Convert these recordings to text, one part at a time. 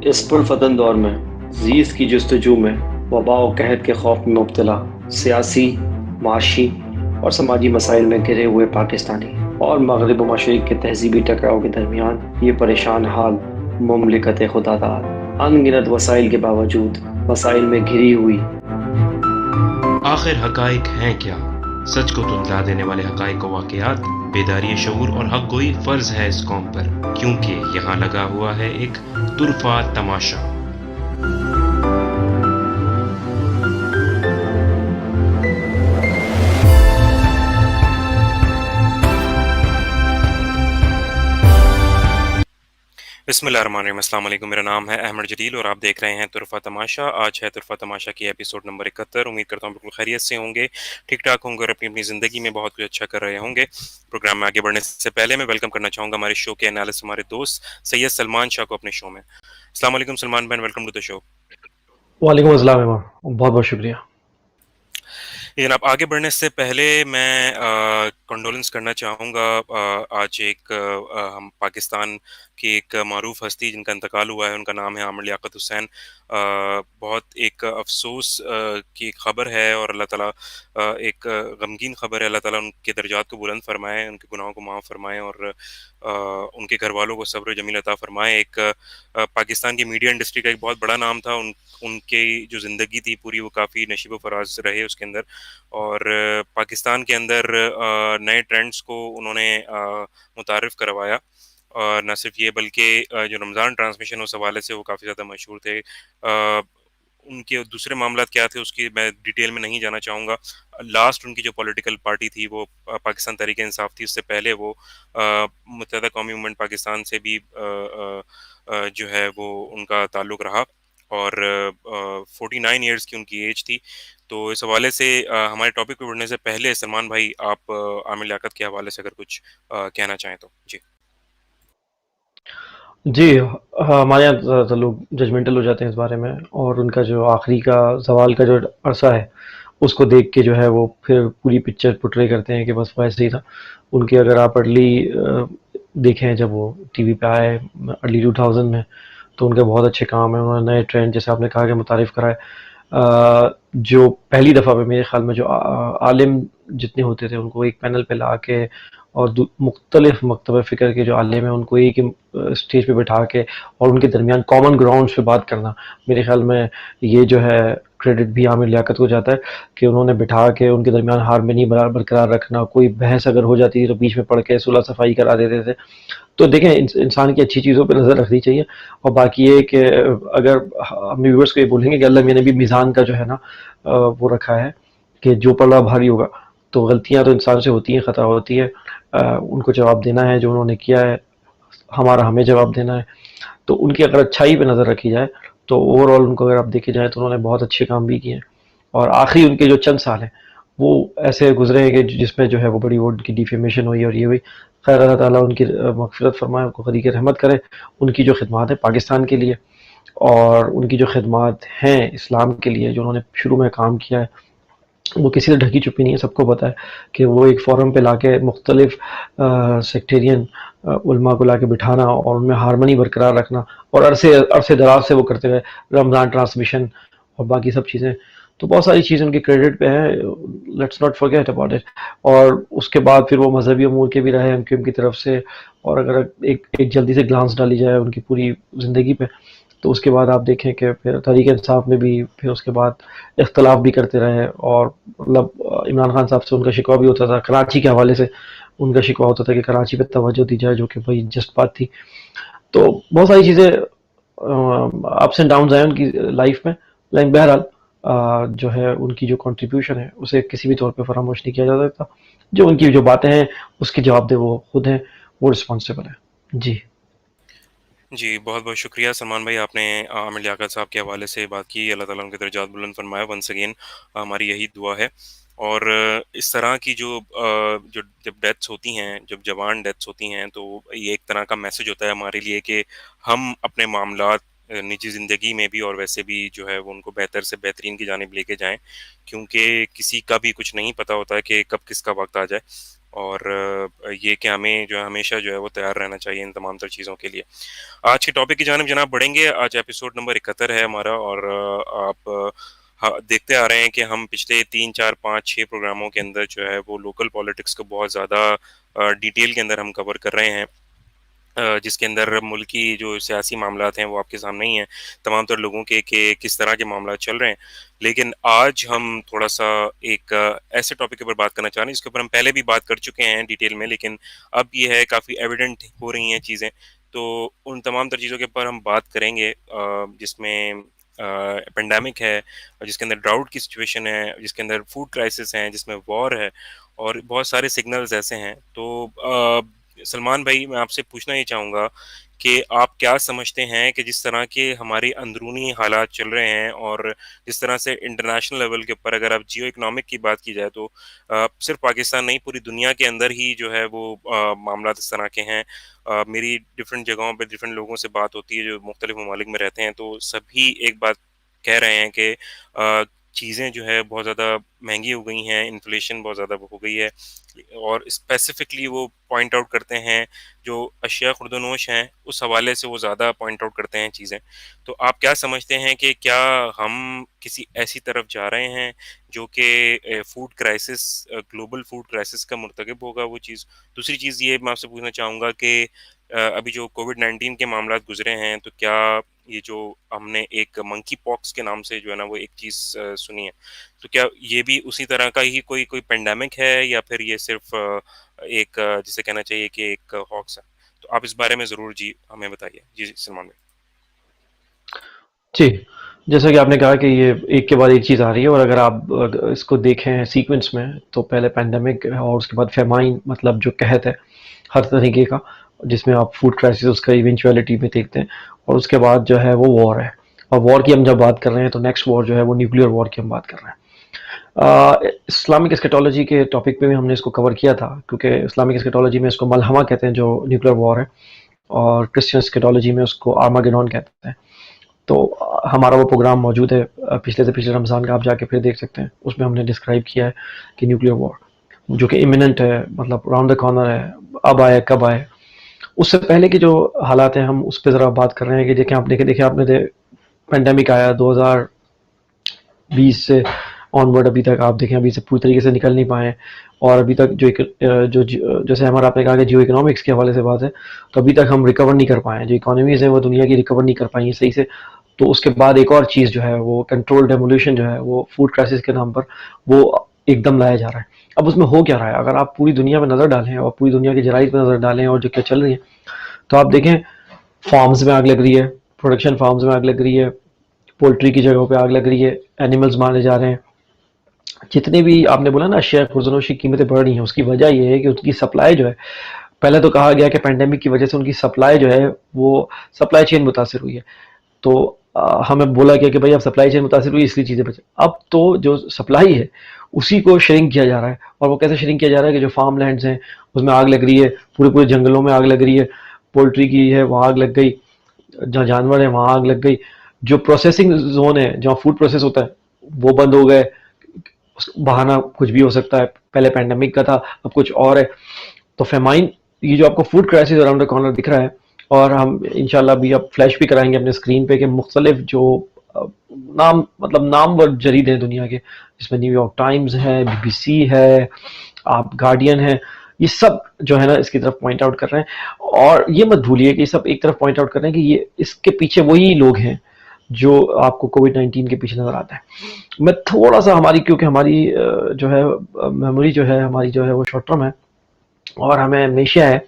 इस पुरफ़तन दौर में ज़ीज़ की जस्तजू में वबा व कहत के खौफ में मुब्तला सियासी, माशी और समाजी मसाइल में घिरे हुए पाकिस्तानी और मगरिब व मशरिक़ के तहज़ीबी टकराव के दरमियान ये परेशान हाल मुमलिकत खुदादाद अनगिनत वसाइल के बावजूद मसाइल में घिरी हुई। आखिर हकाइक हैं क्या? सच को तुतला देने वाले हकाइक व वाक़यात, बेदारी शऊर और हक़ गोई फ़र्ज़ है इस कौम पर, क्योंकि यहाँ लगा हुआ है एक तुरफ़ा तमाशा। बिस्मिल्लाहिर्रहमानिर्रहीम, अस्सलाम वालेकुम। मेरा नाम है अहमद जलील और आप देख रहे हैं तुरफ़ा तमाशा। आज है तुरफ़ा तमाशा की एपिसोड नंबर 71। उम्मीद करता हूँ बिल्कुल खैरियत से होंगे, ठीक-ठाक होंगे और अपनी-अपनी ज़िंदगी में बहुत कुछ अच्छा कर रहे होंगे। प्रोग्राम में आगे बढ़ने से पहले मैं वेलकम करना चाहूँगा हमारे शो के एनालिस्ट हमारे दोस्त सैयद सलमान शाह को अपने शो में। अस्सलाम वालेकुम सलमान भाई, वेलकम टू द शो। वालेकुम अस्सलाम इमाम, बहुत-बहुत शुक्रिया। ये जनाब आगे बढ़ने से पहले मैं कंडोलेंस करना चाहूँगा। आज एक हम पाकिस्तान की एक मारूफ हस्ती जिनका इंतकाल हुआ है, उनका नाम है आमिर लियाकत हुसैन। बहुत एक अफसोस की खबर है और अल्लाह ताला एक गमगीन खबर है। अल्लाह ताला उनके दर्जात को बुलंद फरमाए, उनके गुनाहों को माफ़ फरमाए और उनके घर वालों को सब्र जमील अता फरमाए। एक पाकिस्तान की मीडिया इंडस्ट्री का एक बहुत बड़ा नाम था। उनकी जो ज़िंदगी थी पूरी वो काफ़ी नशीब फराज रहे उसके अंदर और पाकिस्तान के अंदर नए ट्रेंड्स को उन्होंने मुतारिफ करवाया। और न सिर्फ ये बल्कि जो रमज़ान ट्रांसमिशन उस हवाले से वो काफ़ी ज़्यादा मशहूर थे। उनके दूसरे मामलात क्या थे उसकी मैं डिटेल में नहीं जाना चाहूँगा। लास्ट उनकी जो पॉलिटिकल पार्टी थी वो पाकिस्तान तहरीक-ए-इंसाफ थी। उससे पहले वो मुत्तहदा कौमी मूवमेंट पाकिस्तान से भी जो है वो उनका ताल्लुक़ रहा और 49 इयर्स की उनकी एज थी। तो इस हवाले से हमारे टॉपिक पे बढ़ने से पहले सलमान भाई आप आमिर लियाकत के हवाले से अगर कुछ कहना चाहें तो? जी। जी, हमारे यहाँ ज़्यादातर लोग जजमेंटल हो जाते हैं इस बारे में और उनका जो आखिरी का ज़वाल का जो अरसा है, उसको देख के जो है वो फिर पूरी पिक्चर पोर्ट्रे करते हैं कि बस वो ऐसे ही था। उनकी अगर आप देखें जब वो टीवी पे आए अर्ली 2000 में, तो उनके बहुत अच्छे काम हैं। उन्होंने नए ट्रेंड जैसे आपने कहा कि मुतारिफ़ कराए। जो पहली दफ़ा पे मेरे ख़्याल में जो आलिम जितने होते थे उनको एक पैनल पे ला के और मुख्तलिफ मकतब फ़िक्र के जो आलिम हैं उनको एक ही स्टेज पे बिठा के और उनके दरमियान कॉमन ग्राउंड्स पे बात करना, मेरे ख़्याल में ये जो है क्रेडिट भी आमिर लियाकत को जाता है कि उन्होंने बिठा के उनके दरमियान हारमनी बरकरार रखना। कोई बहस अगर हो जाती थी तो बीच में पढ़ के सुलह सफ़ाई करा देते थे। तो देखें इंसान की अच्छी चीज़ों पे नज़र रखनी चाहिए और बाकी ये कि अगर हम व्यूअर्स को ये बोलेंगे कि अल्लाह मियाँ ने भी मीज़ान का जो है ना वो रखा है कि जो पल्ला भारी होगा, तो गलतियाँ तो इंसान से होती हैं, ख़ता होती है। उनको जवाब देना है जो उन्होंने किया है, हमारा हमें जवाब देना है। तो उनकी अगर अच्छाई पे नज़र रखी जाए तो ओवरऑल उनको अगर आप देखे जाएँ तो उन्होंने बहुत अच्छे काम भी किए हैं और आखिरी उनके जो चंद साल हैं वो ऐसे गुजरे हैं कि जिसमें जो है वो बड़ी वो उनकी डिफेमेशन हुई और ये हुई। खैर अल्लाह ताला उनकी मग़फ़िरत फ़रमाए, उनको ग़रीक़ रहमत करे। उनकी जो खिदमत है पाकिस्तान के लिए और उनकी जो खिदमत हैं इस्लाम के लिए जो उन्होंने शुरू में काम किया है, वो किसी से ढकी छुपी नहीं है। सबको पता है कि वो एक फ़ोरम पे लाके मुख्तलिफ सेक्टेरियन उलमा को लाके बिठाना और उनमें हारमनी बरकरार रखना और अरसे अरसे दराज से वो करते रहे। रमज़ान ट्रांसमिशन और बाकी सब चीज़ें, तो बहुत सारी चीज़ें उनके क्रेडिट पे हैं। Let's not forget about it. और उसके बाद फिर वो मज़हबी अमूर के भी रहे एमक्यूएम की तरफ से। और अगर एक जल्दी से ग्लांस डाली जाए उनकी पूरी ज़िंदगी पे, तो उसके बाद आप देखें कि फिर तहरीक-ए-इंसाफ में भी फिर उसके बाद इख्तिलाफ भी करते रहे और मतलब इमरान खान साहब से उनका शिकवा भी होता था। कराची के हवाले से उनका शिकवा होता था कि कराची पे तवज्जो दी जाए, जो कि भाई जस्ट बात थी। तो बहुत सारी चीज़ें अप्स एंड डाउन्स आए उनकी लाइफ में, लेकिन बहरहाल जो है उनकी जो कंट्रीब्यूशन है उसे किसी भी तौर पे फरामोश नहीं किया जा सकता। जो उनकी जो बातें हैं उसके जवाब दे वो खुद हैं, वो रिस्पॉन्सिबल है। जी। जी, बहुत-बहुत शुक्रिया सलमान भाई, आपने आमिर लियाकत साहब के हवाले से बात की। अल्लाह ताला उनके दर्जात बुलंद फरमाए। वंस अगेन हमारी यही दुआ है। और इस तरह की जो जब डेथ्स होती हैं, जब जवान डेथ्स होती हैं, तो ये एक तरह का मैसेज होता है हमारे लिए कि हम अपने मामलात निजी ज़िंदगी में भी और वैसे भी जो है वो उनको बेहतर से बेहतरीन की जानिब लेके जाएँ, क्योंकि किसी का भी कुछ नहीं पता होता है कि कब किसका वक़्त आ जाए। और ये कि हमें जो है हमेशा जो है वो तैयार रहना चाहिए इन तमाम तर चीज़ों के लिए। आज के टॉपिक की जानिब जनाब बढ़ेंगे। आज एपिसोड नंबर 71 है हमारा, और आप देखते आ रहे हैं कि हम पिछले 3, 4, 5, 6 प्रोग्रामों के अंदर जो है वो लोकल पॉलिटिक्स को बहुत ज़्यादा डिटेल के अंदर हम कवर कर रहे हैं। जिसके अंदर मुल्क की जो सियासी मामलात हैं वो आपके सामने ही हैं, तमाम तर लोगों के कि किस तरह के मामला चल रहे हैं। लेकिन आज हम थोड़ा-सा एक ऐसे टॉपिक के ऊपर बात करना चाह रहे हैं जिसके ऊपर हम पहले भी बात कर चुके हैं डिटेल में, लेकिन अब ये है काफ़ी एविडेंट हो रही हैं चीज़ें। तो उन तमाम तर चीज़ों के ऊपर हम बात करेंगे, जिसमें पेंडेमिक है, जिसके अंदर ड्राउट की सिचुएशन है, जिसके अंदर फूड क्राइसिस है, जिसमें वॉर है, और बहुत सारे सिग्नल्स ऐसे हैं। तो सलमान भाई, मैं आपसे पूछना ये चाहूँगा कि आप क्या समझते हैं कि जिस तरह के हमारी अंदरूनी हालात चल रहे हैं, और जिस तरह से इंटरनेशनल लेवल के ऊपर अगर आप जियो इकोनॉमिक की बात की जाए, तो सिर्फ पाकिस्तान नहीं, पूरी दुनिया के अंदर ही जो है वो मामला इस तरह के हैं। मेरी डिफरेंट जगहों पे डिफरेंट लोगों से बात होती है जो मुख्तलिफ ममालिक में रहते हैं, तो सभी एक बात कह रहे हैं कि चीज़ें जो है बहुत ज़्यादा महंगी हो गई हैं, इन्फ्लेशन बहुत ज़्यादा हो गई है, और स्पेसिफिकली वो पॉइंट आउट करते हैं जो अशिया खुर्दनोश हैं, उस हवाले से वो ज़्यादा पॉइंट आउट करते हैं चीज़ें। तो आप क्या समझते हैं कि क्या हम किसी ऐसी तरफ जा रहे हैं जो कि food crisis, global food crisis का मुर्तकिब होगा वो चीज़? दूसरी चीज़ ये मैं आपसे पूछना चाहूँगा कि अभी जो कोविड-19 के मामलात गुज़रे हैं, तो क्या ये जो हमने एक मंकी पॉक्स के नाम से जो है ना वो एक चीज़ सुनी है, तो क्या ये भी उसी तरह का ही कोई कोई पेंडेमिक है, या फिर ये सिर्फ एक जिसे कहना चाहिए कि एक हॉक्स है? तो आप इस बारे में ज़रूर जी हमें बताइए। जी, सलमान भाई। जी, जैसा कि आपने कहा कि ये एक के बाद एक चीज़ आ रही है, और अगर आप इसको देखें सीक्वेंस में, तो पहले पैंडेमिक और उसके बाद फेमाइन, मतलब जो कहत है हर तरीके का, जिसमें आप फूड क्राइसिस उसका इवेंचुअलिटी में देखते हैं, और उसके बाद जो है वो वॉर है। और वॉर की हम जब बात कर रहे हैं तो नेक्स्ट वॉर जो है वो न्यूक्लियर वॉर की हम बात कर रहे हैं। इस्लामिक एस्केटोलॉजी के टॉपिक पे भी हमने इसको कवर किया था, क्योंकि इस्लामिक एस्केटोलॉजी में इसको मलहमा कहते हैं जो न्यूक्लियर वॉर है, और क्रिश्चियन एस्केटोलॉजी में उसको आर्मागेडोन कहते हैं। तो हमारा वो प्रोग्राम मौजूद है पिछले से पिछले रमज़ान का, आप जाके फिर देख सकते हैं। उसमें हमने डिस्क्राइब किया है कि न्यूक्लियर वॉर जो कि इमिनेंट है, मतलब राउंड द कॉर्नर है, अब आए कब आए। उससे पहले की जो हालात हैं हम उस पर ज़रा बात कर रहे हैं कि देखें, आप देखें आपने पेंडेमिक आया 2020 से ऑनवर्ड, अभी तक आप देखें अभी से पूरी तरीके से निकल नहीं पाए, और अभी तक जो जैसे हमारा आपने कहा कि जियो इकोनॉमिक्स के हवाले से बात है, तो अभी तक हम रिकवर नहीं कर पाए हैं। जो इकोनॉमीज़ हैं वो दुनिया की रिकवर नहीं कर पाई हैं सही से। तो उसके बाद एक और चीज़ जो है वो कंट्रोल डेमोलिशन जो है वो फूड क्राइसिस के नाम पर वो एकदम लाया जा रहा है। अब उसमें हो क्या रहा है, अगर आप पूरी दुनिया में नज़र डालें और पूरी दुनिया की जराइद पर नज़र डालें और जो क्या चल रही है, तो आप देखें फार्म्स में आग लग रही है, प्रोडक्शन फार्म्स में आग लग रही है, पोल्ट्री की जगहों पे आग लग रही है, एनिमल्स मारे जा रहे हैं। जितने भी आपने बोला ना अशिया खुर्दनोश की कीमतें बढ़ रही हैं, उसकी वजह ये है कि उसकी सप्लाई जो है, पहले तो कहा गया कि पैंडेमिक की वजह से उनकी सप्लाई जो है वो सप्लाई चेन मुतासर हुई है। तो हमें बोला गया कि भाई अब सप्लाई चेन मुतासर हुई इसलिए चीज़ें बचे। अब तो जो सप्लाई है उसी को श्रिंक किया जा रहा है, और वो कैसे श्रिंक किया जा रहा है कि जो फार्म लैंड्स हैं उसमें आग लग रही है, पूरे पूरे जंगलों में आग लग रही है, पोल्ट्री की है वहाँ आग लग गई, जहाँ जानवर है वहाँ आग लग गई, जो प्रोसेसिंग जोन है जहाँ फूड प्रोसेस होता है वो बंद हो गए। बहाना कुछ भी हो सकता है, पहले पैंडेमिक का था, अब कुछ और है। तो फेमाइन, ये जो आपको food crisis around the corner दिख रहा है, और हम इंशाल्लाह अभी अब फ्लैश भी कराएंगे अपने स्क्रीन पे कि मुख्तलिफ जो नाम, मतलब नामवर जरीदे हैं दुनिया के, जिसमें न्यूयॉर्क टाइम्स है, बीबीसी है, आप गार्डियन है, ये सब जो है ना इसकी तरफ पॉइंट आउट कर रहे हैं। और ये मत भूलिए कि ये सब एक तरफ पॉइंट आउट कर रहे हैं कि ये इसके पीछे वही लोग हैं जो आपको कोविड-19 के पीछे नजर आता है। मैं थोड़ा सा हमारी, क्योंकि हमारी जो है मेमोरी जो है हमारी जो है वो शॉर्ट टर्म है और हमें हमेशा है,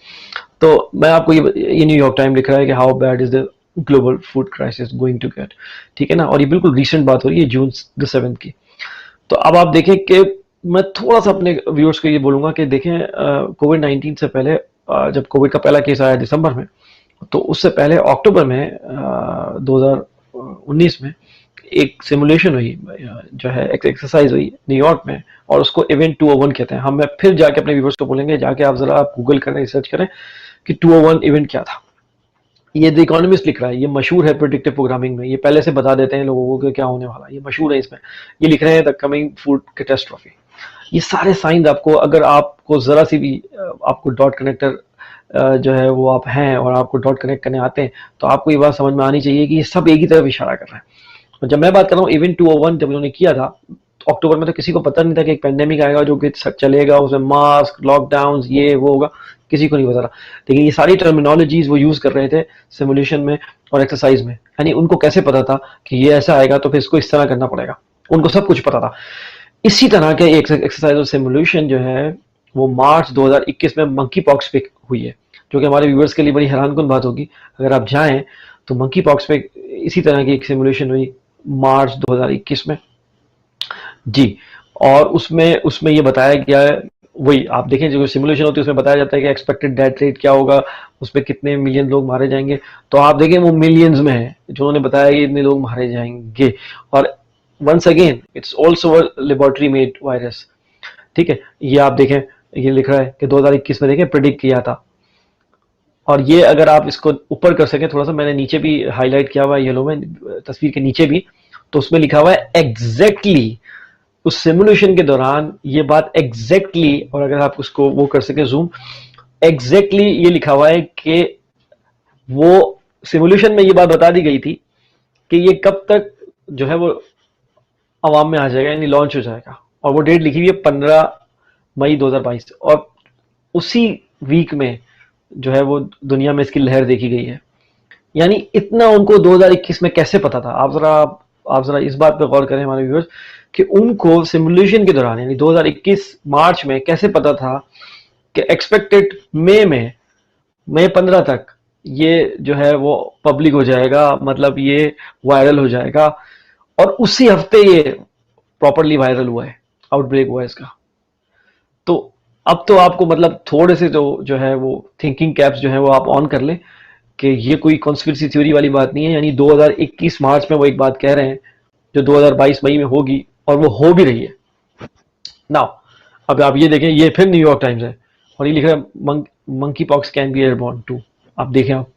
तो मैं आपको ये न्यूयॉर्क टाइम लिख रहा है कि how bad is the global food crisis going to get, ठीक है ना, और ये बिल्कुल रिसेंट बात हो रही है जून द 7th की। तो अब आप देखें कि मैं थोड़ा सा अपने व्यूअर्स को ये बोलूंगा कि देखें कोविड-19 से पहले, जब कोविड का पहला केस आया दिसंबर में, तो उससे पहले अक्टूबर में 2019 में एक सिमुलेशन हुई, जो है एक एक्सरसाइज हुई न्यूयॉर्क में, और उसको इवेंट 201 कहते हैं। हम मैं फिर जाके अपने व्यूअर्स को बोलेंगे, जाके आप जरा गूगल करें, रिसर्च करें कि 201 इवेंट क्या था। ये द इकोनॉमिस्ट लिख रहा है, ये मशहूर है प्रेडिक्टिव प्रोग्रामिंग में, ये पहले से बता देते हैं लोगों को कि क्या होने वाला है, ये मशहूर है इसमें। ये लिख रहे हैं द कमिंग फूड कैटास्ट्रॉफी। ये सारे साइंस आपको, अगर आपको जरा सी भी आपको डॉट कनेक्टर जो है वो आप हैं और आपको डॉट कनेक्ट करने आते हैं, तो आपको ये बात समझ में आनी चाहिए कि ये सब एक ही तरफ इशारा कर रहा है। और जब मैं बात कर रहा हूँ इवेंट 201 जब उन्होंने किया था अक्टूबर में, तो किसी को पता नहीं था कि एक पेंडेमिक आएगा जो कि चलेगा, उसमें मास्क, लॉकडाउन, ये वो होगा, किसी को नहीं पता था। लेकिन ये सारी टर्मिनोलॉजीज वो यूज कर रहे थे सिमुलेशन में और एक्सरसाइज में, यानी उनको कैसे पता था कि ये ऐसा आएगा तो फिर इसको इस तरह करना पड़ेगा, उनको सब कुछ पता था। इसी तरह के एक्सरसाइज और सिमुलेशन जो है वो मार्च 2021 में मंकी पॉक्स पे हुई है, जो कि हमारे व्यूअर्स के लिए बड़ी हैरानकुन बात होगी। अगर आप जाएं तो मंकी पॉक्स पे इसी तरह की एक सिमुलेशन हुई मार्च 2021 में जी। और उसमें उसमें ये बताया गया है, वही आप देखें जो सिमुलेशन होती है उसमें बताया जाता है कि एक्सपेक्टेड डेथ रेट क्या होगा, उसमें कितने मिलियन लोग मारे जाएंगे, तो आप देखें वो मिलियंस में है जो उन्होंने बताया कि इतने लोग मारे जाएंगे। और once again it's also laboratory made virus, ठीक है। ये आप देखें, ये लिख रहा है कि 2021 में देखें प्रिडिक्ट किया था। और ये अगर आप इसको ऊपर कर सकें थोड़ा सा, मैंने नीचे भी हाईलाइट किया हुआ है येलो में तस्वीर के नीचे भी, तो उसमें लिखा हुआ है एग्जैक्टली उस सिमुलेशन के दौरान ये बात एग्जैक्टली, और अगर आप उसको वो कर सके जूम, एग्जैक्टली ये लिखा हुआ है कि वो सिमुलेशन में ये बात बता दी गई थी कि ये कब तक जो है वो आवाम में आ जाएगा, यानी लॉन्च हो जाएगा। और वो डेट लिखी हुई है 15 मई 2022, और उसी वीक में जो है वो दुनिया में इसकी लहर देखी गई है। यानी इतना उनको 2021 में कैसे पता था? आप जरा इस बात पे गौर करें हमारे व्यूअर्स कि उनको सिमुलेशन के दौरान यानी 2021 मार्च में कैसे पता था कि एक्सपेक्टेड मई 15 तक ये जो है वो पब्लिक हो जाएगा, मतलब ये वायरल हो जाएगा। और उसी हफ्ते ये प्रॉपरली वायरल हुआ है, आउटब्रेक हुआ है इसका। तो अब तो आपको मतलब थोड़े से जो है वो थिंकिंग कैप्स जो है वो आप ऑन कर लें कि ये कोई कॉन्स्पिरेसी थ्योरी वाली बात नहीं है। यानी 2021 मार्च में वो एक बात कह रहे हैं जो 2022 मई में होगी, और वो हो भी रही है। नाउ अब आप ये देखें, ये फिर न्यूयॉर्क टाइम्स है और ये लिख रहा है monkey pox can be airborne too. आप देखें आप,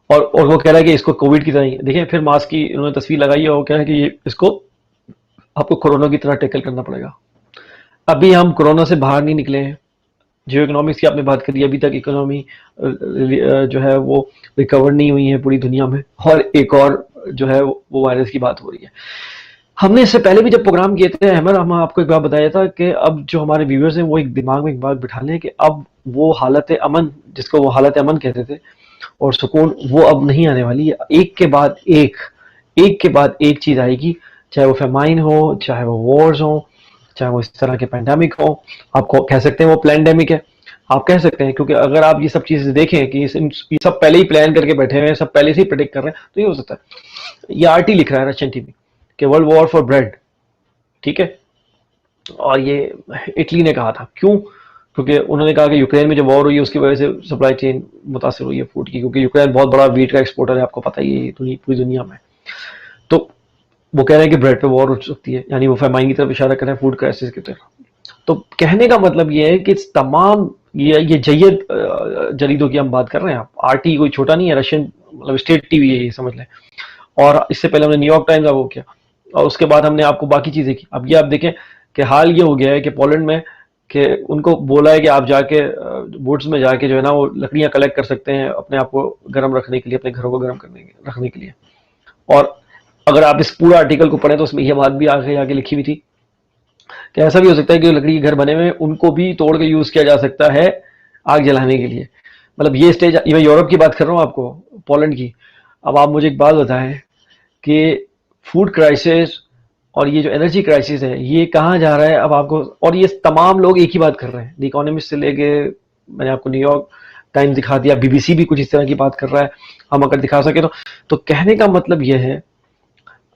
और वो कह रहा है कि इसको कोविड की तरह ही देखें। फिर मास्क की उन्होंने तस्वीर लगाई है और वो कह रहा है कि ये इसको आपको कोरोना की तरह टैकल करना पड़ेगा। अभी हम कोरोना से बाहर नहीं निकले हैं। जियो इकोनॉमिक्स की आपने बात करी, अभी तक इकोनॉमी जो है वो रिकवर नहीं हुई है पूरी दुनिया में, और एक और जो है वो वायरस की बात हो रही है। हमने इससे पहले भी जब प्रोग्राम किए थे अहमद, हम आपको एक बात बताया था कि अब जो हमारे व्यूअर्स हैं वो एक दिमाग में एक बात बिठा लें कि अब वो हालत अमन, जिसको वो हालत अमन कहते थे, और सुकून, वो अब नहीं आने वाली है। एक के बाद एक चीज आएगी, चाहे वो फेमाइन हो, चाहे वो वॉर्स हो, चाहे वो इस तरह के पैंडेमिक हो। आपको कह सकते हैं वो प्लैंडेमिक है, आप कह सकते हैं, क्योंकि अगर आप ये सब चीजें देखें कि ये सब पहले ही प्लान करके बैठे हुए हैं, सब पहले से ही प्रेडिक्ट कर रहे हैं, तो ये हो सकता है। ये आरटी लिख रहा है रशियन टीवी कि वर्ल्ड वॉर फॉर ब्रेड, ठीक है। और ये इटली ने कहा था, क्यों? क्योंकि उन्होंने कहा कि यूक्रेन में जो वॉर हुई है उसकी वजह से सप्लाई चेन मुतासर हुई है फूड की, क्योंकि यूक्रेन बहुत बड़ा वीट का एक्सपोर्टर है, आपको पता ही है पूरी दुनिया में। तो वो कह रहे हैं कि ब्रेड पे वॉर हो सकती है, यानी वो फेमाइन की तरफ इशारा कर रहे हैं, फूड क्राइसिस की तरफ। तो कहने का मतलब ये है कि तमाम ये जयद जरीदों की हम बात कर रहे हैं। आरटी कोई छोटा नहीं है, रशियन मतलब स्टेट टीवी है ये, समझ लें। और इससे पहले हमने न्यूयॉर्क टाइम्स का वो किया, और उसके बाद हमने आपको बाकी चीजें की। अब ये आप देखें कि हाल ये हो गया है कि पोलैंड में कि उनको बोला है कि आप जाके वुड्स में जाके जो है ना वो लकड़ियां कलेक्ट कर सकते हैं अपने आप को गर्म रखने के लिए, अपने घरों को गर्म रखने के लिए। और अगर आप इस पूरा आर्टिकल को पढ़ें तो उसमें यह बात भी आगे लिखी हुई थी कि ऐसा भी हो सकता है कि लकड़ी के घर बने हुए उनको भी तोड़ के यूज किया जा सकता है आग जलाने के लिए। मतलब ये स्टेज, मैं यूरोप की बात कर रहा हूँ आपको, पोलैंड की। अब आप मुझे एक बात बताएं कि फूड क्राइसिस और ये जो एनर्जी क्राइसिस है ये कहाँ जा रहा है अब आपको, और ये तमाम लोग एक ही बात कर रहे हैं, द इकोनॉमिस्ट से लेके मैंने आपको न्यूयॉर्क टाइम्स दिखा दिया, बीबीसी भी कुछ इस तरह की बात कर रहा है, हम अगर दिखा सके तो कहने का मतलब यह है।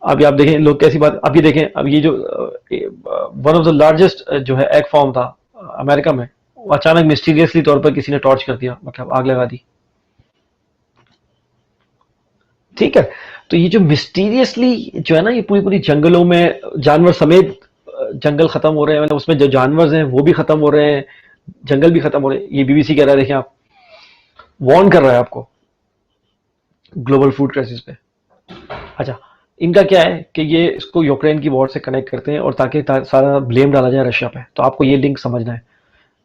अभी आप देखें लोग कैसी बात, अब ये देखें, अब ये जो वन ऑफ द लार्जेस्ट जो है एग फॉर्म था अमेरिका में, वो अचानक मिस्टीरियसली तौर पर किसी ने टॉर्च कर दिया, मतलब आग लगा दी, ठीक है। तो ये जो मिस्टीरियसली जो है ना, ये पूरी जंगलों में जानवर समेत जंगल खत्म हो रहे हैं, मतलब उसमें जो जानवर हैं वो भी खत्म हो रहे हैं, जंगल भी खत्म हो रहे हैं। ये बीबीसी कह रहा है, देखें आप, वार्न कर रहा है आपको ग्लोबल फूड क्राइसिस पे। अच्छा, इनका क्या है कि ये इसको यूक्रेन की वॉर से कनेक्ट करते हैं और ताकि सारा ब्लेम डाला जाए रशिया पे। तो आपको ये लिंक समझना है,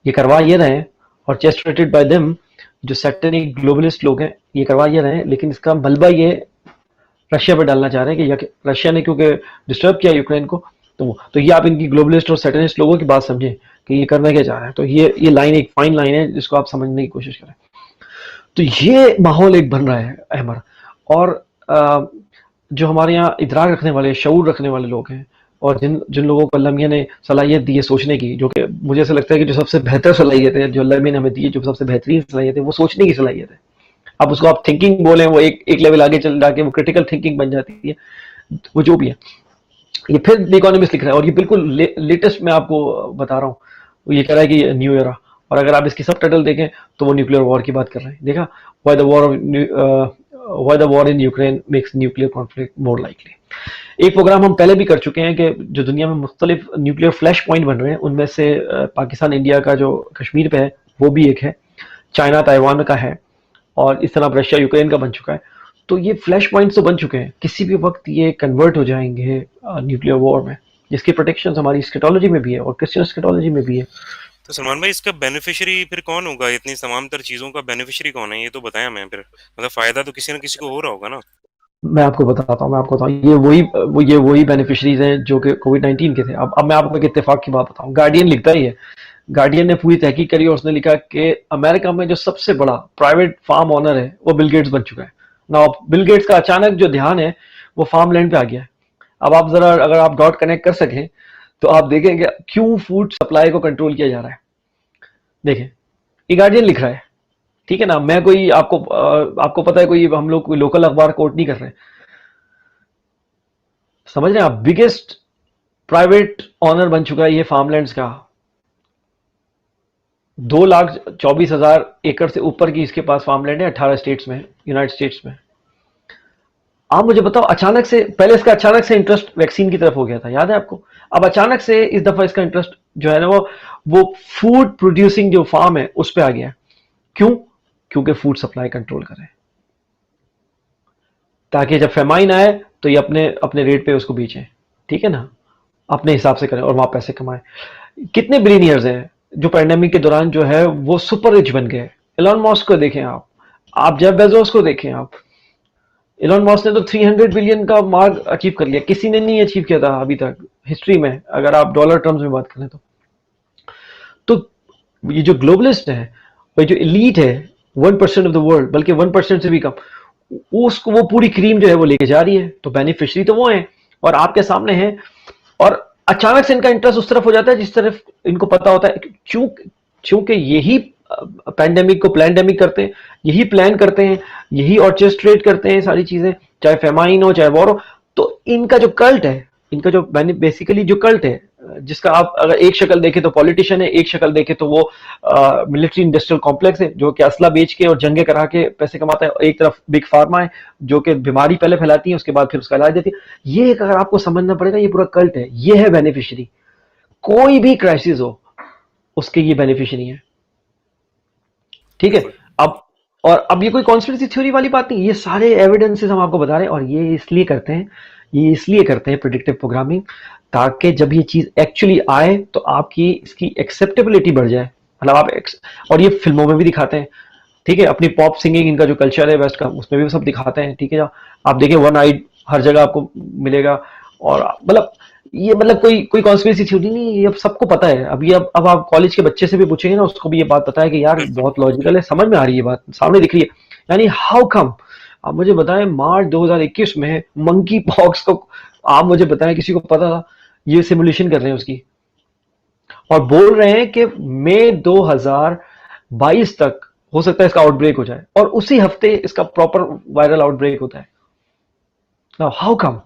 ये करवा ये रहे हैं और चेस्टेड बाय देम, जो सैटेनिक ग्लोबलिस्ट लोग हैं ये करवा ये रहे हैं, लेकिन इसका मलबा ये रशिया पे डालना चाह रहे हैं कि रशिया ने क्योंकि डिस्टर्ब किया यूक्रेन को, तो ये आप इनकी ग्लोबलिस्ट और सैटेनिस्ट लोगों की बात समझें कि ये करना क्या चाह रहे हैं। तो ये लाइन एक फाइन लाइन है जिसको आप समझने की कोशिश करें। तो ये माहौल एक बन रहा है अहमर, और जो हमारे यहाँ इदराक रखने वाले, शऊर रखने वाले लोग हैं, और जिन जिन लोगों को अल्लाह मियां ने सलाहियत दी है सोचने की, जो कि मुझे ऐसा लगता है कि जो सबसे बेहतर सलाहियत है जो अल्लाह मियां ने हमें दी है, जो सबसे बेहतरीन सलाहियत है, वो सोचने की सलाहियत है। अब उसको आप थिंकिंग बोले, वो एक लेवल आगे चल जाके वो क्रिटिकल थिंकिंग बन जाती है, वो जो भी है। ये फिर द इकोनॉमिस्ट लिख रहा है, और ये बिल्कुल लेटेस्ट मैं आपको बता रहा हूँ। ये कह रहा है कि न्यू ईरा, और अगर आप इसकी सब टाइटल देखें तो वो न्यूक्लियर वॉर की बात कर रहे हैं। देखा, why the war in Ukraine makes nuclear conflict more likely. एक प्रोग्राम हम पहले भी कर चुके हैं कि जो दुनिया में मुख्तलिफ न्यूक्लियर फ्लैश पॉइंट बन रहे हैं, उनमें से पाकिस्तान इंडिया का जो कश्मीर पे है वो भी एक है, चाइना ताइवान का है, और इस तरह रशिया यूक्रेन का बन चुका है। तो ये फ्लैश पॉइंट्स तो बन चुके हैं, किसी भी वक्त ये कन्वर्ट हो जाएंगे न्यूक्लियर वॉर में, जिसकी प्रोटेक्शन हमारी स्केटोलॉजी में भी है और क्रिश्चियन स्केटोलॉजी में भी है। तो सलमान भाई, इसका बेनिफिशियरी फिर कौन होगा? इतनी तमाम तर चीजों का बेनिफिशियरी कौन है, ये तो बताया मैं। फिर मतलब फायदा तो किसी न किसी को हो रहा होगा ना। मैं आपको बताता हूँ, ये वही बेनिफिशरीज हैं जो कि कोविड-19 के थे। अब मैं आपको एक इत्तेफाक की बात बताऊं, गार्डियन लिखता ही है, गार्डियन ने पूरी तहकीक करी और उसने लिखा कि अमेरिका में जो सबसे बड़ा प्राइवेट फार्म ओनर है वो बिल गेट्स बन चुका है ना। बिल गेट्स का अचानक जो ध्यान है वो फार्म लैंड पे आ गया है। अब आप जरा, अगर आप डॉट कनेक्ट कर सकें तो आप देखेंगे क्यों फूड सप्लाई को कंट्रोल किया जा रहा है। देखें, ये गार्डियन लिख रहा है, ठीक है ना। मैं कोई आपको पता है, कोई हम लोग कोई लोकल अखबार कोट नहीं कर रहे हैं, समझ रहे हैं आप। बिगेस्ट प्राइवेट ऑनर बन चुका है ये फार्मलैंड्स का, 2,24,000 एकड़ से ऊपर की इसके पास फार्मलैंड है 18 स्टेट्स में, यूनाइटेड स्टेट्स में। आप मुझे बताओ, अचानक से, पहले इसका अचानक से इंटरेस्ट वैक्सीन की तरफ हो गया था, याद है आपको। अब अचानक से इस दफा इसका इंटरेस्ट जो है ना वो फूड प्रोड्यूसिंग जो फार्म है उस पर आ गया। क्यों? क्योंकि फूड सप्लाई कंट्रोल करें, ताकि जब फेमाइन आए तो ये अपने अपने रेट पे उसको बेचें, ठीक है ना, अपने हिसाब से करें और वहां पैसे कमाएं। कितने बिलियनियर्स हैं जो पैंडेमिक के दौरान जो है वो सुपर रिच बन गए। एलन मस्क को देखें आप जेफ बेजोस को देखें आप। एलन मस्क ने तो 300 बिलियन का मार्क अचीव कर लिया, किसी ने नहीं अचीव किया था अभी तक हिस्ट्री में, अगर आप डॉलर टर्म्स में बात करें तो ये जो ग्लोबलिस्ट है, वो जो एलीट है 1% ऑफ द वर्ल्ड, बल्कि 1% से भी कम, उसको वो पूरी क्रीम जो है वो लेके जा रही है। तो बेनिफिशियरी तो वो है और आपके सामने है, और अचानक से इनका इंटरेस्ट उस तरफ हो जाता है जिस तरफ इनको पता होता है, क्योंकि यही पैंडेमिक को प्लैंडेमिक करते हैं, यही प्लान करते हैं, यही ऑर्केस्ट्रेट करते हैं सारी चीजें, चाहे फेमाइन हो चाहे वॉर हो। तो इनका जो कल्ट है, इनका जो बेसिकली जो कल्ट है, जिसका आप अगर एक शक्ल देखें तो पॉलिटिशियन है, एक शक्ल देखें तो वो मिलिट्री इंडस्ट्रियल कॉम्प्लेक्स है जो कि असला बेच के और जंगे करा के पैसे कमाता है। एक तरफ बिग फार्मा है जो कि बीमारी पहले फैलाती है, उसके बाद फिर उसका इलाज देती है। ये एक अगर आपको समझना पड़ेगा, ये पूरा कल्ट है, ये है बेनिफिशियरी। कोई भी क्राइसिस हो उसके ये बेनिफिशियरी है, ठीक है। अब ये कोई कॉन्स्पिरेसी थ्योरी वाली बात नहीं, ये सारे एविडेंसेस हम आपको बता रहे हैं, और ये इसलिए करते हैं प्रेडिक्टिव प्रोग्रामिंग, ताकि जब ये चीज एक्चुअली आए तो आपकी इसकी एक्सेप्टेबिलिटी बढ़ जाए। मतलब और ये फिल्मों में भी दिखाते हैं, ठीक है। अपनी पॉप सिंगिंग, इनका जो कल्चर है वेस्ट का, उसमें भी सब दिखाते हैं, ठीक है। आप देखिए वन आइड हर जगह आपको मिलेगा, और मतलब कोई कॉन्स्पिरेसी थ्योरी नहीं, ये अब सबको पता है। अब आप कॉलेज के बच्चे से भी पूछेंगे ना, उसको भी ये बात पता है कि यार बहुत लॉजिकल है, समझ में आ रही है, बात सामने दिख रही है। यानी हाउ कम, आप मुझे बताएं मार्च 2021 में मंकी पॉक्स को, आप मुझे बताएं किसी को पता था? ये सिमुलेशन कर रहे हैं उसकी, और बोल रहे हैं कि मई 2022 तक हो सकता है इसका आउटब्रेक हो जाए, और उसी हफ्ते इसका प्रॉपर वायरल आउटब्रेक होता है। Now how come?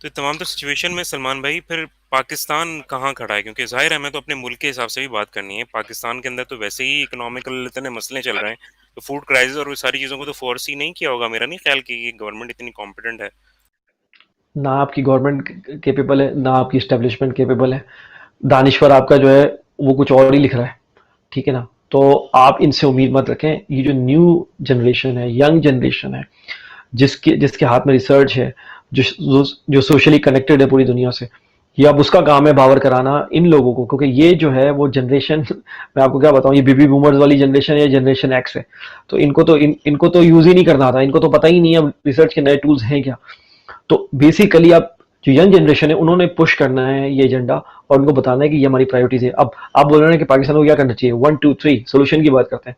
तो तमाम तो सिचुएशन में सलमान भाई फिर पाकिस्तान कहाँ खड़ा है? क्योंकि जाहिर है हमें तो अपने मुल्क के हिसाब से भी बात करनी है। पाकिस्तान के अंदर तो वैसे ही इकोनॉमिकल इतने मसले चल रहे हैं, तो फूड क्राइसिस और वो सारी चीज़ों को तो फोर्स ही नहीं किया होगा। मेरा नहीं ख्याल कि गवर्नमेंट इतनी कॉम्पिटेंट है। ना आपकी गवर्नमेंट केपेबल है, ना आपकी स्टैब्लिशमेंट केपेबल है। दानिश्वर आपका जो है वो कुछ और ही लिख रहा है, ठीक है ना। तो आप इनसे उम्मीद मत रखें। ये जो न्यू जनरेशन है, यंग जनरेशन है, जिसके जिसके हाथ में रिसर्च है, जो सोशली कनेक्टेड है पूरी दुनिया से, ये अब उसका काम है पावर कराना इन लोगों को, क्योंकि ये जो है वो जनरेशन मैं आपको क्या बताऊं, ये बेबी बूमर्स वाली जनरेशन है, जनरेशन एक्स है। तो इनको तो यूज ही नहीं करना था, इनको तो पता ही नहीं है रिसर्च के नए टूल्स हैं क्या। तो बेसिकली अब जो यंग जनरेशन है उन्होंने पुश करना है ये एजेंडा, और उनको बताना है कि ये हमारी प्रायोरिटीज है। अब आप बोल रहे हैं कि पाकिस्तान को क्या करना चाहिए, 1 2 3 सोल्यूशन की बात करते हैं।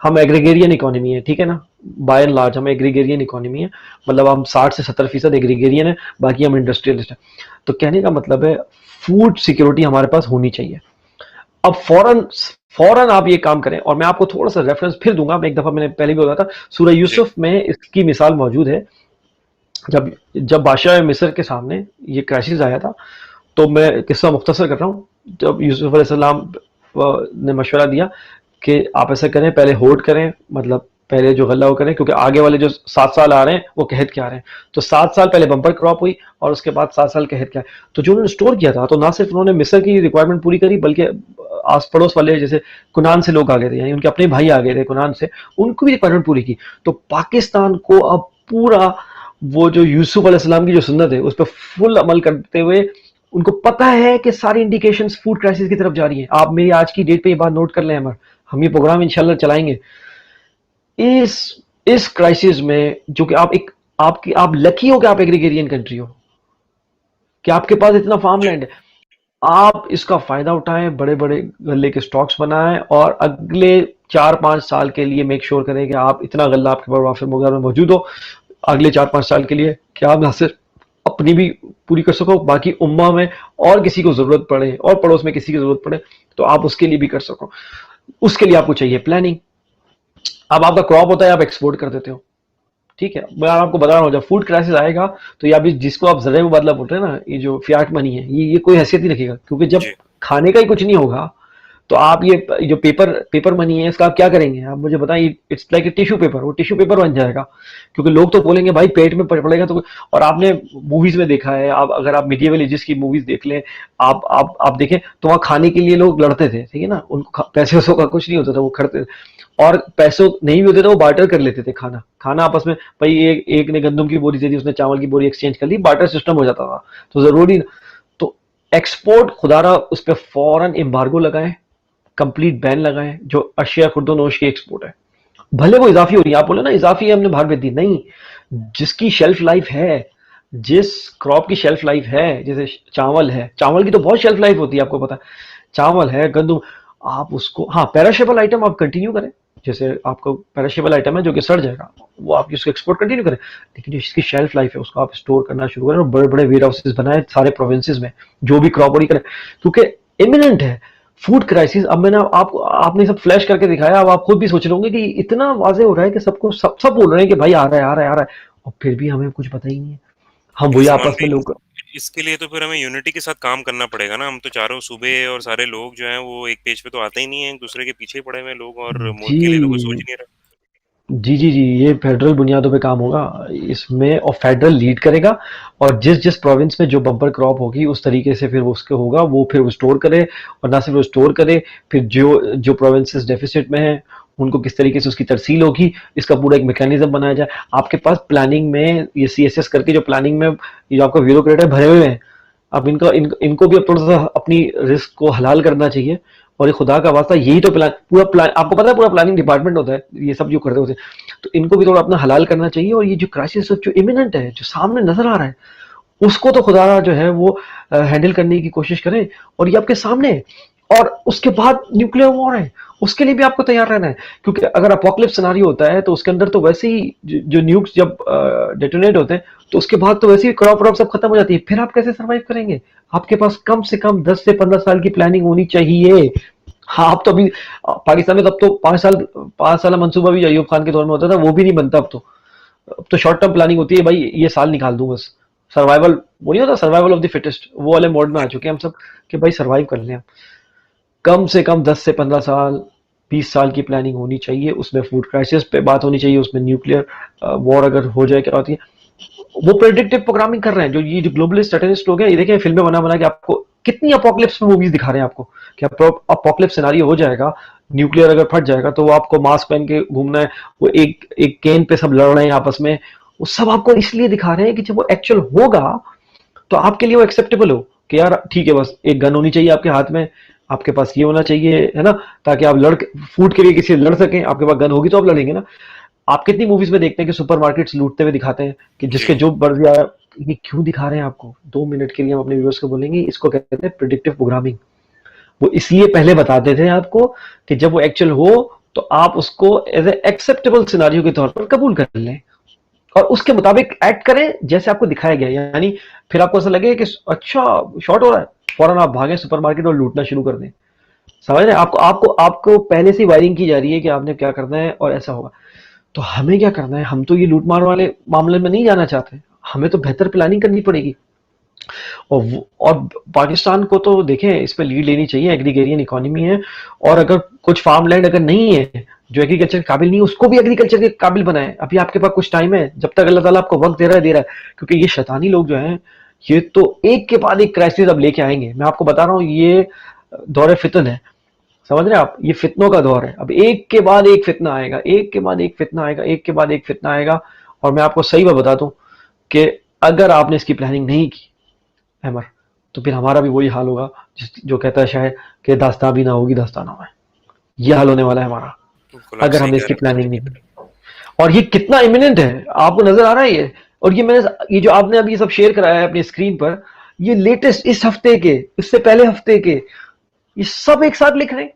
हम एग्रीगेरियन इकोनॉमी है, ठीक है ना, बाय एंड लार्ज हम एग्रीगेरियन इकोनॉमी है, मतलब हम 60 से 70% एग्रीगेरियन है, बाकी हम इंडस्ट्रियलिस्ट है। तो कहने का मतलब है फूड सिक्योरिटी हमारे पास होनी चाहिए। अब फौरन फौरन आप ये काम करें, और मैं आपको थोड़ा सा रेफरेंस फिर दूंगा, एक दफा मैंने पहले भी बोला था, सूरह यूसुफ में इसकी मिसाल मौजूद है। जब जब बादशाह मिस्र के सामने ये क्राइसिस आया था, तो मैं किस्सा मुख्तसर कर रहा हूँ। जब यूसुफ अलैहिस्सलाम ने मशवरा दिया कि आप ऐसा करें, पहले होल्ड करें, मतलब पहले जो गल्ला वो करें, क्योंकि आगे वाले जो 7 साल आ रहे हैं वो कहत के आ रहे हैं। तो 7 साल पहले बम्पर क्रॉप हुई और उसके बाद 7 साल कहत के आए। तो जो उन्होंने स्टोर किया था, तो ना सिर्फ उन्होंने मिस्र की रिक्वायरमेंट पूरी करी, बल्कि आस पड़ोस वाले जैसे कुनान से लोग आ गए थे, यानी उनके अपने भाई आ गए थे कुनान से, उनको भी रिक्वायरमेंट पूरी की। तो पाकिस्तान को अब पूरा वो जो यूसुफ अलैहिस्सलाम की जो सुन्नत है उस पर फुल अमल करते हुए, उनको पता है कि सारी इंडिकेशंस फूड क्राइसिस की तरफ जा रही हैं। आप मेरी आज की डेट पे ये बात नोट कर लें अमर, हम ये प्रोग्राम इंशाल्लाह चलाएंगे। इस इस क्राइसिस में जो कि आप लकी हो कि आप एग्रीगेरियन कंट्री हो, कि आपके पास इतना फार्म लैंड है, आप इसका फायदा उठाएं, बड़े बड़े गल्ले के स्टॉक्स बनाएं, और अगले 4-5 साल के लिए मेक श्योर करें कि आप इतना गल्ला आपके पास वाफिर मकदार में मौजूद हो अगले 4-5 साल के लिए, कि आप ना सिर्फ अपनी भी पूरी कर सको, बाकी उम्मा में और किसी को जरूरत पड़े और पड़ोस में किसी की जरूरत पड़े तो आप उसके लिए भी कर सको। उसके लिए आपको चाहिए प्लानिंग। अब आपका क्रॉप होता है, आप एक्सपोर्ट कर देते हो, ठीक है। मैं आपको बता रहा हूँ, जब फूड क्राइसिस आएगा तो ये अभी जिसको आप जरिए मुबादला बोल रहे हैं ना, ये जो फियाट मनी है, ये कोई हैसियत नहीं रखेगा, क्योंकि जब जी खाने का ही कुछ नहीं होगा तो आप ये जो पेपर मनी है इसका आप क्या करेंगे, आप मुझे बताइए। It's like a tissue paper, वो टिश्यू पेपर बन जाएगा, क्योंकि लोग तो बोलेंगे भाई पेट में पड़ेगा तो। और आपने मूवीज में देखा है, आप अगर आप मीडिएवल एजेस की मूवीज देख लें, आप देखें तो वहाँ खाने के लिए लोग लड़ते थे, ठीक है ना, उनको पैसे वैसों का कुछ नहीं होता था, वो खड़ते थे। और पैसों नहीं भी होते थे वो बार्टर कर लेते थे, खाना खाना आपस में, भाई एक ने गंदम की बोरी दे दी, उसने चावल की बोरी एक्सचेंज कर ली, बार्टर सिस्टम हो जाता था। तो जरूरी, तो एक्सपोर्ट खुदारा उस पर फौरन एम्बार्गो लगाए, कंप्लीट बैन लगाएं, जो अशिया खुर्दोनोश की एक्सपोर्ट है। भले वो इजाफी हो रही है, आप बोले ना इजाफी है हमने बाहर भेज दी, नहीं, जिसकी शेल्फ लाइफ है, जिस क्रॉप की शेल्फ लाइफ है, जैसे चावल है, चावल की तो बहुत शेल्फ लाइफ होती है, आपको पता है, चावल है, गंदम, आप उसको, हाँ पेराशेबल आइटम आप कंटिन्यू करें, जैसे आपको पेराशेबल आइटम है जो कि सड़ जाएगा, वो आप उसको एक्सपोर्ट कंटिन्यू करें, लेकिन जिसकी शेल्फ लाइफ है उसको आप स्टोर करना शुरू करें, और बड़े बड़े वेयर हाउसेस बनाए सारे प्रोविंसेस में, जो भी क्रॉप करें, क्योंकि इमिनेंट है फूड क्राइसिस। अब मैंने आपने सब फ्लैश करके दिखाया, अब आप खुद भी सोच रहे होंगे कि इतना वाजे हो रहा है कि सब बोल रहे हैं कि भाई आ रहा है आ रहा है आ रहा है, और फिर भी हमें कुछ पता ही नहीं है। हम वही उस्मान आपस में भाई, लोग। इसके लिए तो फिर हमें यूनिटी के साथ काम करना पड़ेगा ना। हम तो चारों सूबे और सारे लोग जो हैं वो एक पेज पे तो आते ही नहीं है, एक दूसरे के पीछे पड़े हुए हैं लोग, और मुल्क के लिए तो कोई सोच जी ही नहीं रहा। जी जी जी, ये फेडरल बुनियादों पे काम होगा इसमें, और फेडरल लीड करेगा, और जिस जिस प्रोविंस में जो बम्पर क्रॉप होगी उस तरीके से फिर उसके होगा, वो फिर वो स्टोर करे, और ना सिर्फ वो स्टोर करे, फिर जो जो प्रोविंसेस डेफिसिट में हैं उनको किस तरीके से उसकी तरसील होगी, इसका पूरा एक मैकेनिज्म बनाया जाए। आपके पास प्लानिंग में ये CSS करके जो प्लानिंग में ये जो आपका ब्यूरोक्रेट है भरे हुए हैं, अब इनको भी अब थोड़ा सा अपनी रिस्क को हलाल करना चाहिए। और ये खुदा का वास्ता, यही तो पूरा प्लान आपको पता है, पूरा प्लानिंग डिपार्टमेंट होता है, ये सब जो करते होते हैं, तो इनको भी थोड़ा अपना हलाल करना चाहिए। और ये जो क्राइसिस जो इमिनेंट है, जो सामने नजर आ रहा है, उसको तो खुदा जो है वो हैंडल करने की कोशिश करें, और ये आपके सामने है। और उसके बाद न्यूक्लियर वॉर है, उसके लिए भी आपको तैयार रहना है, क्योंकि अगर अपोकलिप्स सिनेरियो होता है तो उसके अंदर तो वैसे ही जो न्यूक्स जब डेटोनेट होते हैं तो उसके बाद तो वैसे ही क्रॉप सब खत्म हो जाती है, फिर आप कैसे सर्वाइव करेंगे। आपके पास कम से कम 10 से 15 साल की प्लानिंग होनी चाहिए। हाँ, आप तो अभी पाकिस्तान में, तब तो 5 साल मंसूबा भी अयूब खान के दौर में होता था, वो भी नहीं बनता अब तो शॉर्ट टर्म प्लानिंग होती है, भाई ये साल निकाल दूं बस, सर्वाइवल, वो नहीं होता सर्वाइवल ऑफ द फिटेस्ट, वो वाले मोड में आ चुके हैं हम सब, कि भाई सर्वाइव कर लें। कम से कम 10 से 15 साल, 20 साल की प्लानिंग होनी चाहिए, उसमें फूड क्राइसिस पे बात होनी चाहिए, उसमें न्यूक्लियर वॉर अगर हो जाए क्या होती है, वो प्रेडिक्टिव प्रोग्रामिंग कर रहे हैं। जो ग्लोबलिस्ट स्ट्रेटेजिस्ट लोग हैं, ये देखें फिल्में बना बना के आपको कितनी अपोकलिप्स में मूवीज दिखा रहे हैं आपको, कि अपोकलिप्स सिनेरियो हो जाएगा, न्यूक्लियर अगर फट जाएगा तो वो आपको मास्क पहन के घूमना है, वो एक एक केन पे सब लड़ रहे हैं आपस में, वो सब आपको इसलिए दिखा रहे हैं कि जब वो एक्चुअल होगा तो आपके लिए वो एक्सेप्टेबल हो कि यार ठीक है, बस एक गन होनी चाहिए आपके हाथ में, आपके पास ये होना चाहिए, है ना, ताकि आप फूड के लिए किसी से लड़ सकें, आपके पास गन होगी तो आप लड़ेंगे ना। आप कितनी मूवीज में देखते हैं कि सुपरमार्केट्स लूटते हुए दिखाते हैं कि जिसके जी, जो बढ़ गया। ये क्यों दिखा रहे हैं आपको? 2 मिनट के लिए हम अपने व्यूअर्स को बोलेंगे, इसको कहते हैं प्रिडिक्टिव प्रोग्रामिंग। वो इसलिए पहले बताते थे आपको कि जब वो एक्चुअल हो तो आप उसको एज ए एक्सेप्टेबल सिनारियो के तौर पर कबूल कर लें और उसके मुताबिक एक्ट करें जैसे आपको दिखाया गया। यानी फिर आपको ऐसा लगे कि अच्छा शॉर्ट हो रहा है, फौरन आप भागें सुपरमार्केट और लूटना शुरू कर दें। समझ रहे हैं? आपको आपको आपको पहले से वायरिंग की जा रही है कि आपने क्या करना है और ऐसा होगा। तो हमें क्या करना है? हम तो ये लूट मार वाले मामले में नहीं जाना चाहते, हमें तो बेहतर प्लानिंग करनी पड़ेगी। और पाकिस्तान को तो देखें, इस पे लीड लेनी चाहिए, एग्रीगेरियन इकोनॉमी है। और अगर कुछ फार्म लैंड अगर नहीं है जो एग्रीकल्चर के काबिल नहीं है, उसको भी एग्रीकल्चर के काबिल बनाए। अभी आपके पास कुछ टाइम है, जब तक अल्लाह ताला आपको वक्त दे रहा है, क्योंकि ये शैतानी लोग जो हैं ये तो एक के बाद एक क्राइसिस अब लेके आएंगे। मैं आपको बता रहा हूँ, ये दौर फितन है। समझ रहे हैं आप? ये फितनों का दौर है। अब एक के बाद एक फितना आएगा, एक के बाद एक फितना आएगा, एक के बाद एक फितना आएगा। और मैं आपको सही बात बता दूं कि अगर आपने इसकी प्लानिंग नहीं की अहमर, तो फिर हमारा भी वही हाल होगा जो कहता है शायद कि दास्तां भी ना होगी दास्ताना में। ये हाल होने वाला है हमारा बिल्कुल आप अगर सही हमने कह इसकी रहे हैं। प्लानिंग नहीं की। और ये कितना इमिनेंट है आपको नजर आ रहा है ये? और ये जो आपने अभी सब शेयर कराया है अपनी स्क्रीन पर, ये लेटेस्ट इस हफ्ते के, इससे पहले हफ्ते के, ये सब एक साथ लिख रहे हैं।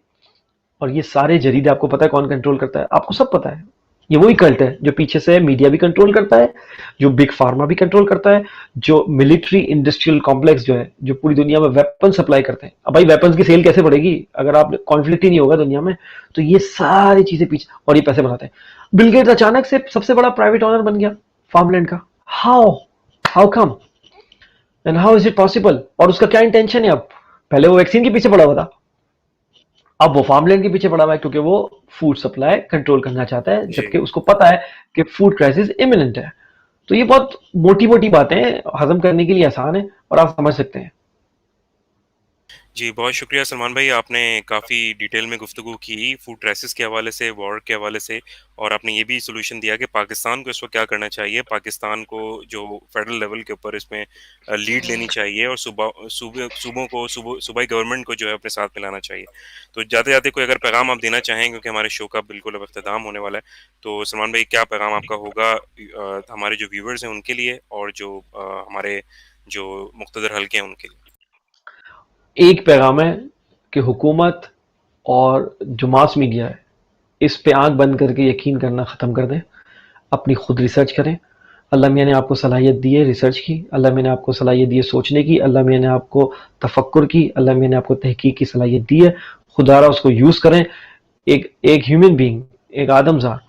और ये सारे जरीदे आपको पता है कौन कंट्रोल करता है? आपको सब पता है। ये वही कल्ट है जो पीछे से मीडिया भी कंट्रोल करता है, जो बिग फार्मा भी कंट्रोल करता है, जो मिलिट्री इंडस्ट्रियल कॉम्प्लेक्स जो है, जो पूरी दुनिया में वेपन सप्लाई करते हैं। अब भाई वेपन्स की सेल कैसे बढ़ेगी अगर आप कॉन्फ्लिक्ट ही नहीं होगा दुनिया में? तो ये सारी चीजें पीछे, और ये पैसे बनाते हैं। बिल गेट्स अचानक से सबसे बड़ा प्राइवेट ऑनर बन गया फार्मलैंड का। How how come and how is it possible? और उसका क्या इंटेंशन है अब? पहले वो वैक्सीन के पीछे पड़ा हुआ था, अब वो फार्मलैंड के पीछे पड़ा हुआ है क्योंकि वो फूड सप्लाई कंट्रोल करना चाहता है, जी। जबकि उसको पता है कि फूड क्राइसिस इमिनेंट है। तो ये बहुत मोटी मोटी बातें हैं, हजम करने के लिए आसान है और आप समझ सकते हैं। जी, बहुत शुक्रिया सलमान भाई, आपने काफ़ी डिटेल में गुफ्तगू की फूड क्राइसिस के हवाले से, वॉर के हवाले से, और आपने ये भी सॉल्यूशन दिया कि पाकिस्तान को इस वक्त क्या करना चाहिए। पाकिस्तान को जो फेडरल लेवल के ऊपर इसमें लीड लेनी चाहिए और सूबों को सूबाई गवर्नमेंट को जो है अपने साथ मिलाना चाहिए। तो जाते-जाते कोई अगर पैगाम आप देना चाहें, क्योंकि हमारे शो का बिल्कुल अब इख्तिताम होने वाला है, तो सलमान भाई क्या पैगाम आपका होगा हमारे जो व्यूअर्स हैं उनके लिए और जो हमारे जो मुक़्तदर हल्के हैं उनके लिए? एक पैगाम है कि हुकूमत और जो मास मीडिया है, इस पे आंख बंद करके यकीन करना ख़त्म कर दें, अपनी खुद रिसर्च करें। अल्लाह मियाँ ने आपको सलाहियत दी है रिसर्च की, अल्लाह मियाँ ने आपको सलाहियत दी है सोचने की, अल्लाह मियाँ ने आपको तफक्कुर की, अल्लाह मियाँ ने आपको तहकीक की सलाहियत दी है। खुदारा उसको यूज़ करें। एक ह्यूमन बीइंग, एक आदमजात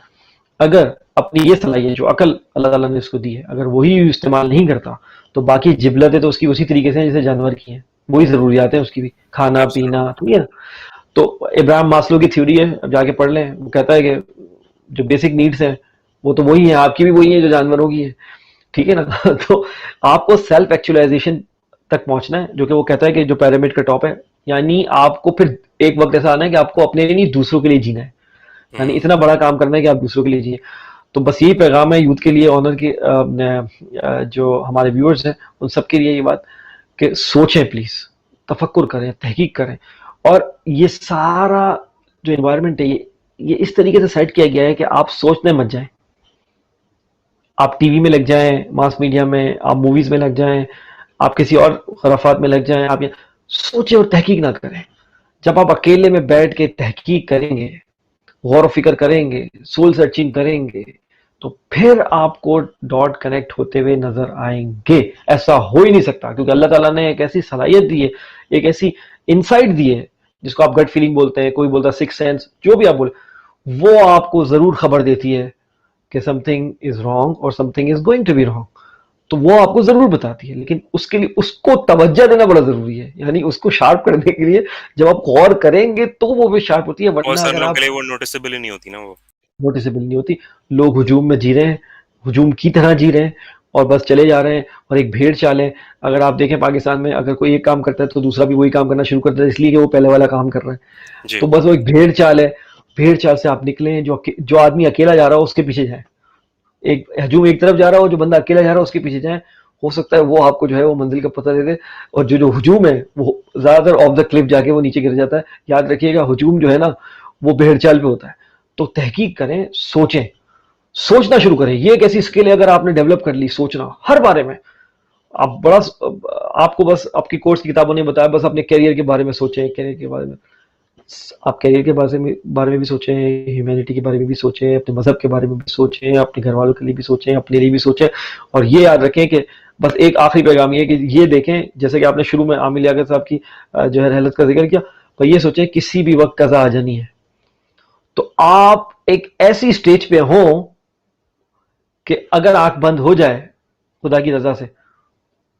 अगर अपनी ये सलाहियत जो अकल अल्लाह ताला ने इसको दी है, अगर वही इस्तेमाल नहीं करता, तो बाकी जिबलतें तो उसकी उसी तरीके से हैं जैसे जानवर की हैं। वही ज़रूरियात है उसकी भी, खाना पीना, एब्सोल्युटली। ठीक है ना? तो इब्राहिम मास्लो की थ्योरी है, अब जाके पढ़ लें। वो कहता है कि जो बेसिक नीड्स हैं वो तो वही है, आपकी भी वही है जो जानवरों की है, ठीक है ना? तो आपको सेल्फ एक्चुअलाइजेशन तक पहुंचना है, जो कि वो कहता है कि जो पैरामिड का टॉप है। यानी आपको फिर एक वक्त ऐसा आना है कि आपको अपने लिए नहीं दूसरों के लिए जीना है। यानी हुँ। इतना बड़ा काम करना है कि आप दूसरों के लिए जिए। तो बस यही पैगाम है यूथ के लिए, ऑनर के जो हमारे व्यूअर्स हैं उन सब के लिए ये बात कि सोचें प्लीज, तफक्कुर करें, तहकीक करें। और ये सारा जो इन्वायरमेंट है ये इस तरीके से सेट किया गया है कि आप सोचने मत जाएं। आप टीवी में लग जाएं, मास मीडिया में, आप मूवीज में लग जाएं, आप किसी और खराफात में लग जाएं, आप ये सोचें और तहकीक ना करें। जब आप अकेले में बैठ के तहकीक करेंगे, गौर फिक्र करेंगे, सोल सर्चिंग करेंगे, तो फिर आपको डॉट कनेक्ट होते हुए नजर आएंगे। ऐसा हो ही नहीं सकता क्योंकि अल्लाह ताला ने एक ऐसी सलाहियत दी है, एक ऐसी इनसाइट दी है, जिसको आप गट फीलिंग बोलते हैं, कोई बोलता है सिक्स सेंस, जो भी आप बोले, वो आपको जरूर खबर देती है कि समथिंग इज रॉन्ग और something is going to be wrong. तो वो आपको जरूर बताती है, लेकिन उसके लिए उसको तवज्जो देना बड़ा जरूरी है। यानी उसको शार्प करने के लिए जब आप गौर करेंगे तो वो भी शार्प होती है, बहुत वरना सारे अगर लोगों के आप लिए वो नोटिसेबल ही नहीं होती ना वो। नोटिसेबल नहीं होती। लोग हुजूम में जी रहे हैं, हुजूम की तरह जी रहे हैं और बस चले जा रहे हैं। और एक भेड़ चाल है, अगर आप देखें पाकिस्तान में अगर कोई एक काम करता है तो दूसरा भी वही काम करना शुरू करता है, इसलिए कि वो पहले वाला काम कर रहा है। जी, तो बस वो एक भेड़ चाल है। भेड़ चाल से आप निकले, जो आदमी अकेला जा रहा हो उसके पीछे जाए। एक हजूम एक तरफ जा रहा हो, जो बंदा अकेला जा रहा हो उसके पीछे जाए, हो सकता है वो आपको जो है वो मंजिल का पता दे दे, और जो जो हजूम है वो ज्यादातर ऑफ द क्लिफ जाके वो नीचे गिर जाता है। याद रखिएगा हजूम जो है ना वो भेड़ चाल पे होता है। तो तहकीक करें, सोचें, सोचना शुरू करें। ये एक ऐसी स्किल है अगर आपने डेवलप कर ली, सोचना हर बारे में। आप बड़ा, आपको बस आपकी कोर्स की किताबों ने बताया, बस अपने करियर के बारे में सोचें, करियर के बारे में, आप करियर के बारे में भी सोचें, ह्यूमैनिटी के बारे में भी सोचें, अपने मजहब के बारे में भी सोचें, अपने घर वालों के लिए भी सोचें, अपने लिए भी सोचें। और ये याद रखें कि बस एक आखिरी पैगाम ये कि ये देखें, जैसे कि आपने शुरू में आमिर लियाकत साहब की जो है रहलत का जिक्र किया, तो ये सोचें किसी भी वक्त कज़ा आ जानी है। तो आप एक ऐसी स्टेज पे हो कि अगर आंख बंद हो जाए खुदा की रजा से,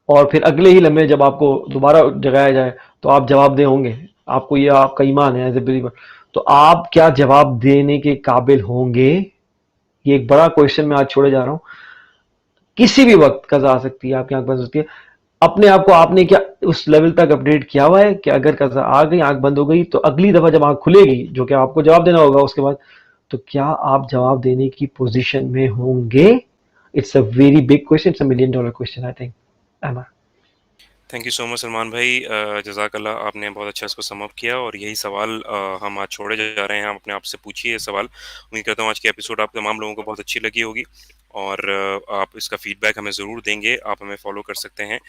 और फिर अगले ही लम्हे जब आपको दोबारा जगाया जाए तो आप जवाबदेह होंगे। आपको ये आपका ईमान है एज ए बिलीवर, तो आप क्या जवाब देने के काबिल होंगे? ये एक बड़ा क्वेश्चन मैं आज छोड़े जा रहा हूं। किसी भी वक्त कज़ा आ सकती है, आपकी आंख बंद हो सकती है। अपने आप को आपने क्या उस लेवल तक अपडेट किया हुआ है कि अगर कज़ा आ गई, आंख बंद हो गई, तो अगली दफा जब आंख खुलेगी, जो कि आपको जवाब देना होगा उसके बाद, तो क्या आप जवाब देने की पोजीशन में होंगे? It's a very big question, it's a $1 million question I think. एमा, thank you so much Salman भाई, जज़ाकल्लाह, आपने बहुत अच्छा इसको सम अप किया। और यही सवाल हम आज छोड़े जा रहे हैं, आप अपने आप से पूछिए ये सवाल। उम्मीद करता हूँ आज की एपिसोड आप तमाम लोगों को बहुत अच्छी लगी होगी, और आप इसका फीडबैक हमें ज़रूर देंगे। आप हमें फॉलो कर सकते हैं,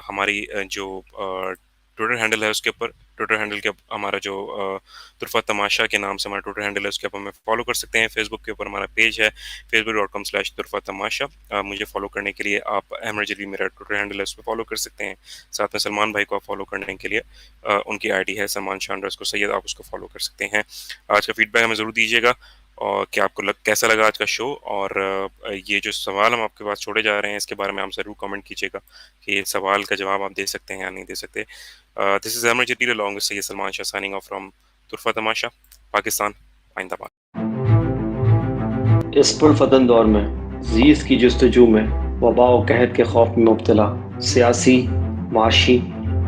हमारी जो ट्विटर हैंडल है उसके ऊपर, ट्विटर हैंडल के हमारा जो तुरफा तमाशा के नाम से हमारा ट्विटर हैंडल है, उसके ऊपर हमें फॉलो कर सकते हैं। फेसबुक के ऊपर हमारा पेज है facebook.com/तुरफा तमाशा। मुझे फॉलो करने के लिए आप अहमद जली मेरा ट्विटर हैंडल है, उस पर फॉलो कर सकते हैं। साथ में सलमान भाई को आप फॉलो करने के लिए उनकी आईडी है सलमान शाह _सैयद, आप उसको फॉलो कर सकते हैं। आज का फीडबैक हमें ज़रूर दीजिएगा, और कि आपको कैसा लगा आज का शो, और ये जो सवाल हम आपके पास छोड़े जा रहे हैं इसके बारे में आप ज़रूर कमेंट कीजिएगा कि ये सवाल का जवाब आप दे सकते हैं या नहीं दे सकते। This is Ahmed Jalil along with Syed Salman Shah signing off from Turfa Tamasha, Pakistan, जिंदाबाद। इस पुरफतन दौर में जीस की जस्तजू में वबा और कहत के खौफ में मुब्तला सियासी, माशी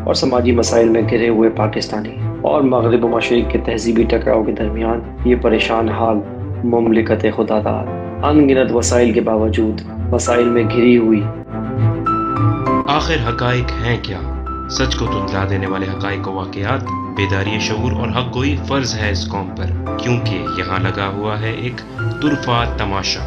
और समाजी मसाइल में घिरे हुए पाकिस्तानी और मगरिब व मशरिक के तहजीबी टकराव के दरमियान ये परेशान हाल मुमलिकत खुदादार अनगिनत वसाइल के बावजूद वसाइल में घिरी हुई। आखिर हकाइक हैं क्या? सच को धुंधला देने वाले हकाइक व वाक़यात, बेदारी शऊर और हक गोई फर्ज है इस कौम पर, क्योंकि यहाँ लगा हुआ है एक तुरफा तमाशा।